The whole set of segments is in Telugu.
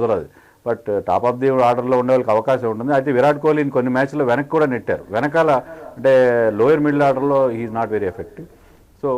కుదరదు. బట్ టాప్ ఆఫ్ ది ఆర్డర్లో ఉండే వాళ్ళకి అవకాశం ఉంటుంది. అయితే విరాట్ కోహ్లీని కొన్ని మ్యాచ్లో వెనక్కి కూడా నెట్టారు. వెనకాల అంటే లోయర్ మిడిల్ ఆర్డర్లో he's not very effective. So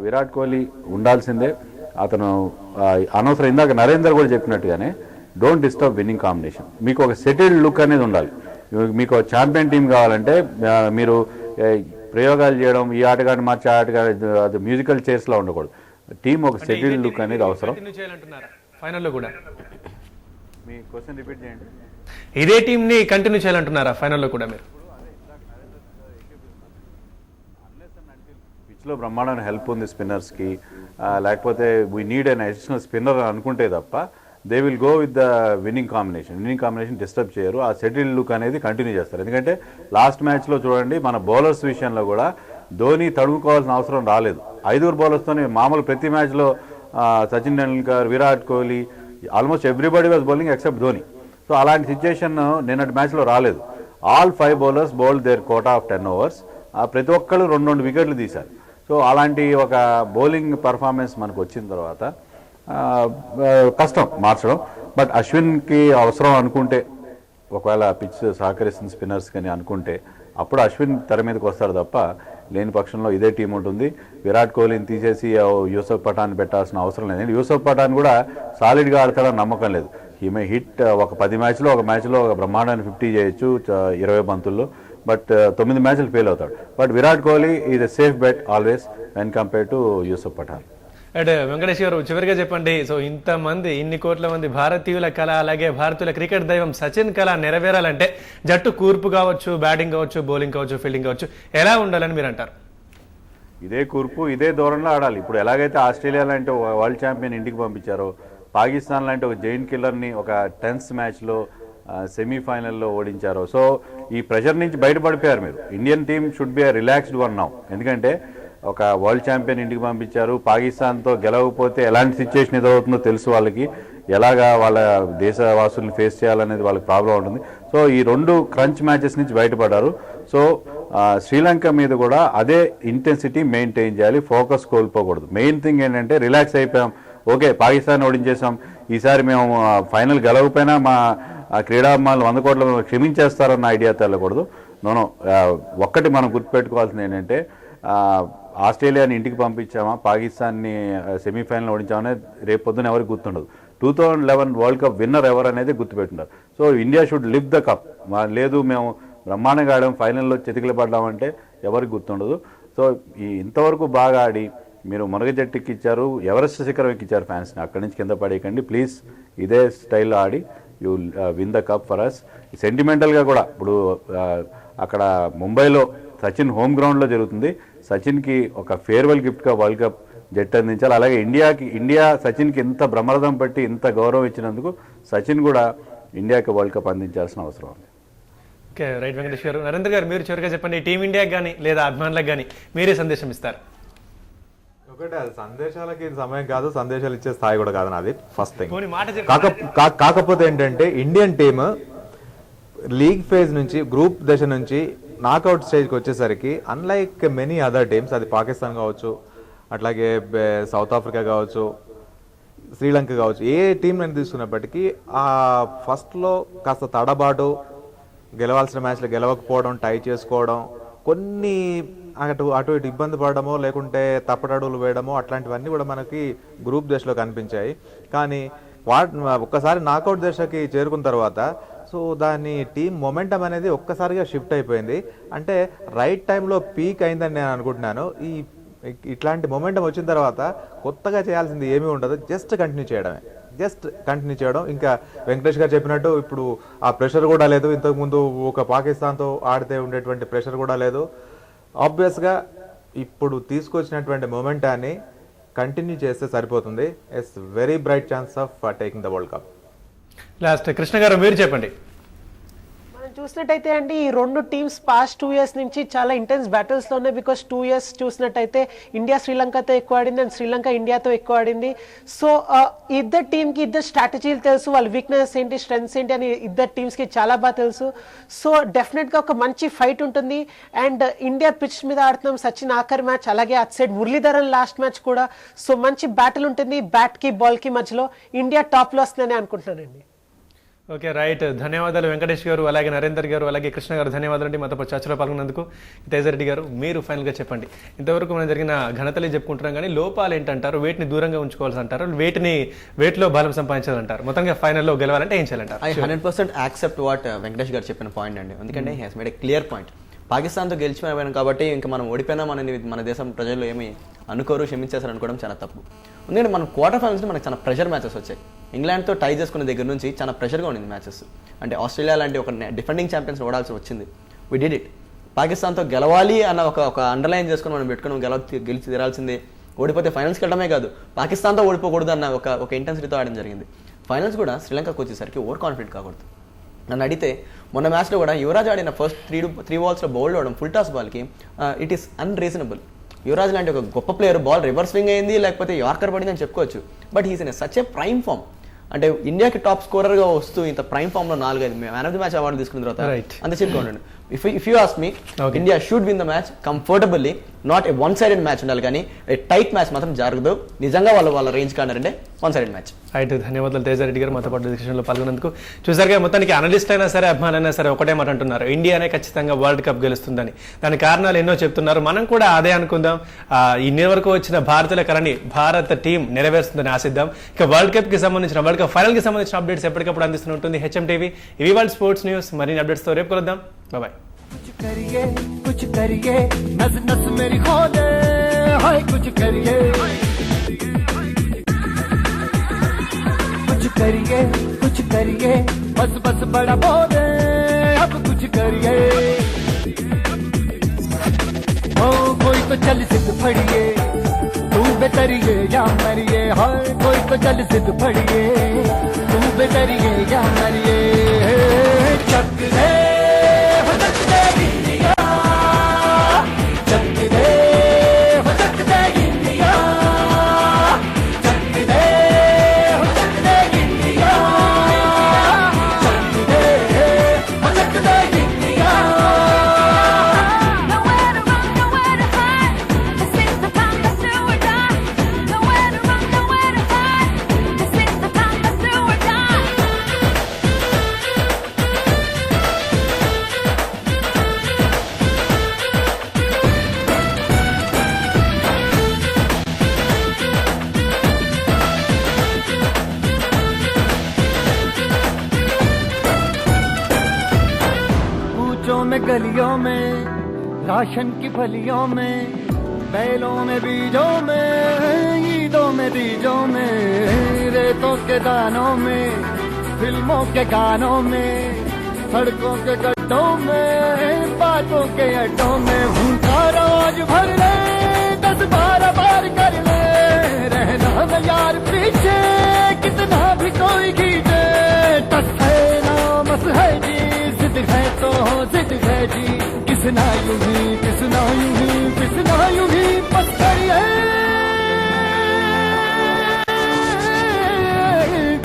Virat Kohli ఉండాల్సిందే. అతను అనవసరం, ఇందాక నరేందర్ కూడా చెప్పినట్టుగానే డోంట్ డిస్టర్బ్ విన్నింగ్ కాంబినేషన్. మీకు ఒక సెటిల్డ్ లుక్ అనేది ఉండాలి. మీకు ఛాంపియన్ టీం కావాలంటే మీరు ప్రయోగాలు చేయడం, ఈ ఆటగాడిని మార్చి ఆటగాడి అది మ్యూజికల్ చైర్స్లో ఉండకూడదు. టీం ఒక సెటిల్డ్ లుక్ అనేది అవసరం. ఫైనల్లో కూడా మీ క్వశ్చన్ రిపీట్ చేయండి. ఇదే టీంని కంటిన్యూ చేయాలంటున్నారా ఫైనల్లో కూడా మీరు? పిచ్లో బ్రహ్మాండమైన హెల్ప్ ఉంది స్పిన్నర్స్కి, లేకపోతే we need an additional spinner అనుకుంటే తప్ప they will go with the winning combination disturb చేయరు. ఆ సెటిల్ లుక్ అనేది కంటిన్యూ చేస్తారు. ఎందుకంటే లాస్ట్ మ్యాచ్లో చూడండి, మన బౌలర్స్ విషయంలో కూడా ధోని తడుముకోవాల్సిన అవసరం రాలేదు. 5 బౌలర్స్తోనే మామూలు ప్రతి మ్యాచ్లో Sachin Tendulkar, Virat Kohli, almost everybody was bowling except Dhoni. So అలాంటి సిచ్యుయేషన్ నిన్నటి మ్యాచ్లో రాలేదు. All 5 bowlers bowled their quota of 10 overs. ప్రతి ఒక్కళ్ళు 2 వికెట్లు తీశారు. సో అలాంటి ఒక బౌలింగ్ పర్ఫార్మెన్స్ మనకు వచ్చిన తర్వాత కష్టం మార్చడం. బట్ అశ్విన్కి అవసరం అనుకుంటే, ఒకవేళ పిచ్ సహకరిస్తుంది స్పిన్నర్స్ కానీ అనుకుంటే, అప్పుడు అశ్విన్ తెర మీదకి వస్తాడు తప్ప లేని పక్షంలో ఇదే టీం ఉంటుంది. విరాట్ కోహ్లీని తీసేసి యూసఫ్ పఠాన్ పెట్టాల్సిన అవసరం లేదు. యూసఫ్ పఠాన్ కూడా సాలిడ్గా ఆడతాడని నమ్మకం లేదు. ఈ మే హిట్ ఒక 10 మ్యాచ్లో ఒక మ్యాచ్లో ఒక బ్రహ్మాండాన్ని 50 చేయొచ్చు 20 బంతుల్లో. బట్ 9 మ్యాచ్లు ఫెయిల్ అవుతాడు. But Virat Kohli is a safe bet always when compare to Yusuf Pathan. అంటే వెంకటేష్ గారు చివరిగా చెప్పండి, సో ఇంతమంది ఇన్ని కోట్ల మంది భారతీయుల కళ, అలాగే భారతీయుల క్రికెట్ దైవం సచిన్ కళ నెరవేరాలంటే జట్టు కూర్పు కావచ్చు, బ్యాటింగ్ కావచ్చు, బౌలింగ్ కావచ్చు, ఫీల్డింగ్ కావచ్చు, ఎలా ఉండాలని మీరు అంటారు? ఇదే కూర్పు ఇదే ధోరణిలో ఆడాలి. ఇప్పుడు ఎలాగైతే ఆస్ట్రేలియా లాంటి ఒక వరల్డ్ ఛాంపియన్ ఇంటికి పంపించారో, పాకిస్తాన్ లాంటి ఒక జైన్ కిల్లర్ని ఒక 10th మ్యాచ్లో సెమీఫైనల్లో ఓడించారో, సో ఈ ప్రెషర్ నుంచి బయటపడిపోయారు మీరు. Indian team should be relaxed one now. ఎందుకంటే ఒక వరల్డ్ ఛాంపియన్ ఇంటికి పంపించారు. పాకిస్తాన్తో గెలవకపోతే ఎలాంటి సిచ్యువేషన్ ఎదురవుతుందో తెలుసు వాళ్ళకి. ఎలాగా వాళ్ళ దేశవాసుల్ని ఫేస్ చేయాలనేది వాళ్ళకి ప్రాబ్లం ఉంటుంది. సో ఈ 2 క్రంచ్ మ్యాచెస్ నుంచి బయటపడ్డారు. సో శ్రీలంక మీద కూడా అదే ఇంటెన్సిటీ మెయింటైన్ చేయాలి, ఫోకస్ కోల్పోకూడదు. మెయిన్ థింగ్ ఏంటంటే రిలాక్స్ అయిపోయాం, ఓకే పాకిస్తాన్ ఓడించేసాం, ఈసారి మేము ఫైనల్ గెలవకపోయినా మా క్రీడాభిమానులు 100 కోట్ల క్షమించేస్తారన్న ఐడియా తెల్లకూడదు. నోనో, ఒక్కటి మనం గుర్తుపెట్టుకోవాల్సింది ఏంటంటే ఆస్ట్రేలియాని ఇంటికి పంపించామా, పాకిస్తాన్ని సెమీఫైనల్ ఓడించామనే రేపు పొద్దున ఎవరికి గుర్తుండదు. 2011 వరల్డ్ కప్ విన్నర్ ఎవరు అనేది గుర్తుపెట్టున్నారు. సో ఇండియా షుడ్ లివ్ ద కప్. లేదు మేము బ్రహ్మాండంగా ఆడాం, ఫైనల్లో చితికిలు పడ్డామంటే ఎవరికి గుర్తుండదు. సో ఇంతవరకు బాగా ఆడి మీరు మునగ జట్టుకి ఇచ్చారు, ఎవరెస్ట్ శిఖరం ఎక్కిచ్చారు ఫ్యాన్స్ని. అక్కడి నుంచి కింద పడేయకండి ప్లీజ్. ఇదే స్టైల్లో ఆడి you win the cup for us. సెంటిమెంటల్గా కూడా ఇప్పుడు అక్కడ ముంబైలో సచిన్ హోమ్ గ్రౌండ్లో జరుగుతుంది. సచిన్కి ఒక ఫేర్వెల్ గిఫ్ట్గా వరల్డ్ కప్ జట్టు అందించాలి. అలాగే ఇండియా సచిన్కి ఇంత బ్రహ్మరథం పట్టి ఇంత గౌరవం ఇచ్చినందుకు సచిన్ కూడా ఇండియాకి వరల్డ్ కప్ అందించాల్సిన అవసరం ఉంది. ఓకే, రైట్ వెంకటేష్ గారు. నరేంద్ర గారు మీరు చివరిగా చెప్పండి, టీమిండియాకి కానీ లేదా అభిమానులకు కానీ మీరే సందేశం ఇస్తారు? ఒకటే, అది సందేశాలకి సమయం కాదు, సందేశాలు ఇచ్చే స్థాయి కూడా కాదు నాది. First thing. కాకపోతే ఏంటంటే ఇండియన్ టీమ్ లీగ్ ఫేజ్ నుంచి, గ్రూప్ దశ నుంచి నాకౌట్ స్టేజ్కి వచ్చేసరికి అన్లైక్ మెనీ అదర్ టీమ్స్, అది పాకిస్తాన్ కావచ్చు, అట్లాగే సౌత్ ఆఫ్రికా కావచ్చు, శ్రీలంక కావచ్చు, ఏ టీం అని తీసుకున్నప్పటికీ ఆ ఫస్ట్లో కాస్త తడబాటు, గెలవాల్సిన మ్యాచ్లో గెలవకపోవడం, టై చేసుకోవడం, కొన్ని అటు ఇటు ఇబ్బంది పడడమో లేకుంటే తప్పటడుగులు వేయడమో, అట్లాంటివన్నీ కూడా మనకి గ్రూప్ దశలో కనిపించాయి. కానీ ఒక్కసారి నాకౌట్ దశకి చేరుకున్న తర్వాత సో దాని టీం మొమెంటం అనేది ఒక్కసారిగా షిఫ్ట్ అయిపోయింది. అంటే రైట్ టైంలో పీక్ అయిందని నేను అనుకుంటున్నాను. ఇట్లాంటి మొమెంటం వచ్చిన తర్వాత కొత్తగా చేయాల్సింది ఏమీ ఉండదు, జస్ట్ కంటిన్యూ చేయడం. ఇంకా వెంకటేష్ గారు చెప్పినట్టు ఇప్పుడు ఆ ప్రెషర్ కూడా లేదు. ఇంతకుముందు ఒక పాకిస్తాన్తో ఆడితే ఉండేటువంటి ప్రెషర్ కూడా లేదు. ఆబ్వియస్గా ఇప్పుడు తీసుకొచ్చినటువంటి మొమెంటాన్ని కంటిన్యూ చేస్తే సరిపోతుంది. It's very bright chance of taking the world cup. Last Krishna గారు మీరు చెప్పండి. మనం చూసినట్టయితే అండి ఈ రెండు టీమ్స్ పాస్ట్ 2 years నుంచి చాలా ఇంటెన్స్ బ్యాటిల్స్ లో ఉన్నాయి. బికాస్ 2 years చూసినట్టయితే ఇండియా శ్రీలంకతో ఎక్కువ ఆడింది అండ్ శ్రీలంక ఇండియాతో ఎక్కువ ఆడింది. సో ఇద్దరు టీమ్ కి ఇద్దరు స్ట్రాటజీలు తెలుసు, వాళ్ళ వీక్నెస్ ఏంటి స్ట్రెంగ్స్ ఏంటి అని ఇద్దరు టీమ్స్ కి చాలా బాగా తెలుసు. సో డెఫినెట్ గా ఒక మంచి ఫైట్ ఉంటుంది. అండ్ ఇండియా పిచ్ మీద ఆడుతున్నాం, సచిన్ ఆఖరి మ్యాచ్, అలాగే at side Muralidharan last match కూడా. సో మంచి బ్యాటిల్ ఉంటుంది బ్యాట్ కి బాల్ కి మధ్యలో. ఇండియా టాప్ లో వస్తుందని అనుకుంటున్నానండి. ఓకే రైట్, ధన్యవాదాలు వెంకటేష్ గారు, అలాగే నరేందర్ గారు, అలాగే కృష్ణ గారు, ధన్యవాదాలు అండి మాతో చర్చలో పాల్గొన్నందుకు. తేజరెడ్డి గారు, మీరు ఫైనల్గా చెప్పండి, ఇంతవరకు మనం జరిగిన ఘనతలే చెప్పుకుంటున్నాం కానీ లోపాలు ఏంటంటారు, వేటిని దూరంగా ఉంచుకోవాల్సి అంటారు, వేటిలో బలం సంపాదించాలంటారు, మొత్తంగా ఫైనల్లో గెలవాలంటే ఏం చేయాలంటారు? ఐ 100% యాక్సెప్ట్ వాట్ వెంకటేష్ గారు చెప్పిన పాయింట్ అండి. ఎందుకంటే he has made a clear point. పాకిస్తాన్తో గెలిచిపోయాం కాబట్టి ఇంకా మనం ఓడిపోయినామని మన దేశం ప్రజలు ఏమి అనుకోరు, క్షమించేసారు అనుకోవడం చాలా తప్పు. ఎందుకంటే మనం క్వార్టర్ ఫైనల్స్ మనకు చాలా ప్రెషర్ మ్యాచెస్ వచ్చాయి. ఇంగ్లాండ్తో టై చేసుకున్న దగ్గర నుంచి చాలా ప్రెషర్గా ఉండింది మ్యాచెస్. అంటే ఆస్ట్రేలియా లాంటి ఒక డిఫెండింగ్ ఛాంపియన్స్ ఓడాల్సి వచ్చింది. We did it. పాకిస్తాన్తో గెలవాలి అన్న ఒక అండర్లైన్ చేసుకుని మనం పెట్టుకుని గెలిచి తీరాల్సిందే, ఓడిపోతే ఫైనల్స్కి వెళ్ళడమే కాదు పాకిస్తాన్తో ఓడిపోకూడదు అన్న ఒక ఇంటెన్సిటీతో ఆడడం జరిగింది. ఫైనల్స్ కూడా శ్రీలంకకు వచ్చేసరికి ఓవర్ కాన్ఫిడెంట్ కాకూడదు. నన్ను అడిగితే మొన్న మ్యాచ్లో కూడా యువరాజ్ ఆడిన ఫస్ట్ త్రీ బాల్స్లో బౌల్డ్ అవడం ఫుల్ టాస్ బాల్కి ఇట్ ఈస్ అన్రీజనబుల్. యువరాజ్ లాంటి ఒక గొప్ప ప్లేయర్ బాల్ రివర్స్ స్వింగ్ అయింది, లేకపోతే యార్కర్ పడింది అని చెప్పుకోవచ్చు. But he's in such a prime form. అంటే ఇండియాకి టాప్ స్కోరర్గా వస్తూ ఇంత ప్రైమ్ ఫామ్లో 4-5 man of the match award తీసుకున్న తర్వాత అంత చెప్పుకోండి. If you ask me, India should win the match comfortably, not a one sided match ఉండాలి, కానీ ఏ టైట్ మ్యాచ్ మాత్రం జరగదు. నిజంగా వాళ్ళ range కాడారంటే one sided match. Right, ధన్యవాదాలు తేజరెడ్డి గారు మాతో పాటు డిస్కషన్లో పాల్గొన్నందుకు. చూసారుగా, మొత్తానికి అనలిస్ట్ అయినా సరే అభిమానులైనా సరే ఒకటే మాట అంటున్నారు, ఇండియానే ఖచ్చితంగా వరల్డ్ కప్ గెలుస్తుందని. దాని కారణాలు ఎన్నో చెప్తున్నారు, మనం కూడా అదే అనుకుందాం. ఇన్ని వరకు వచ్చిన భారతీయుల కలని భారత టీం నెరవేరుస్తుందని ఆశిద్దాం. ఇక వరల్డ్ కప్ కి సంబంధించిన వరల్డ్ కప్ ఫైనల్ కి సంబంధించిన అప్డేట్స్ ఎప్పటికప్పుడు అందిస్తూ ఉంటుంది హెచ్ఎం టీవీ. ఇవి వరల్డ్ స్పోర్ట్స్ న్యూస్. మరిన్ని అప్డేట్స్ తో రేపు కలుద్దాం. బాయ్. कुछ करिए नस नस मेरी खोले, हाय कुछ करिए बस बस बड़ा बोले, अब कुछ करिए. ओ कोई तो चल सिद्ध फड़िए, तू बेतरिए या मरिए, हाय कोई तो चल सिद्ध फड़िए, तू बेतरिए या मरिए. चक दे में गलियों में, राशन की फलियों में, बैलों में बीजों में, ईदों में बीजों में, रेतों के दानों में, फिल्मों के गानों में, सड़कों के गड्ढों में, बातों के अड्डों में. भूखा रोज भर ले, 10-12 बार कर ले, रहना न यार पीछे कितना भी कोई खींचे. टस है ना मस है जी, जिद है तो जिद है जी, किसना यूं ही किसना यूं ही किसना यूं ही बस करिए.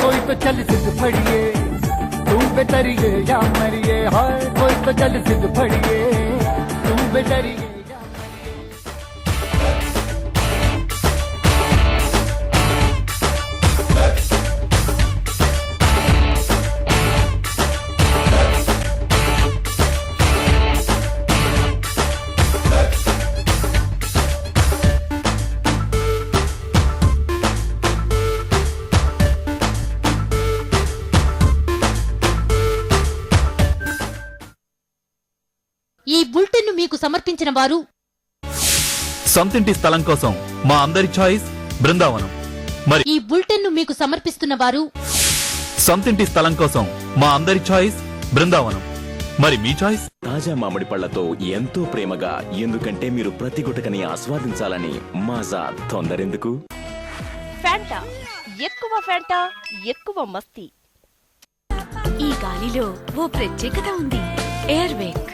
कोई तो चल जिद फड़िए, तू बेतरिए या मरिए, हाय कोई तो चल जिद फड़िए, तू बेतरिए. ఈ బులెటిన్ మీకు సమర్పించిన వారు సొంతింటి స్థలం కోసం మా అందరి చాయిస్ బృందావనం. మరి ఈ బులెటిన్ మీకు సమర్పిస్తున్న వారు సొంతింటి స్థలం కోసం మా అందరి చాయిస్ బృందావనం. మరి మీ చాయిస్? తాజా మామిడి పళ్లతో ఎంతో ప్రేమగా, ఎందుకంటే మీరు ప్రతి గుటకని ఆస్వాదించాలని. మాజా తొందరెందుకు? ఫ్యాంటా, ఎక్కువ ఫ్యాంటా ఎక్కువ మస్తీ. ఈ గాలిలో ఓ ప్రత్యేకత ఉంది. ఎయిర్వేక్.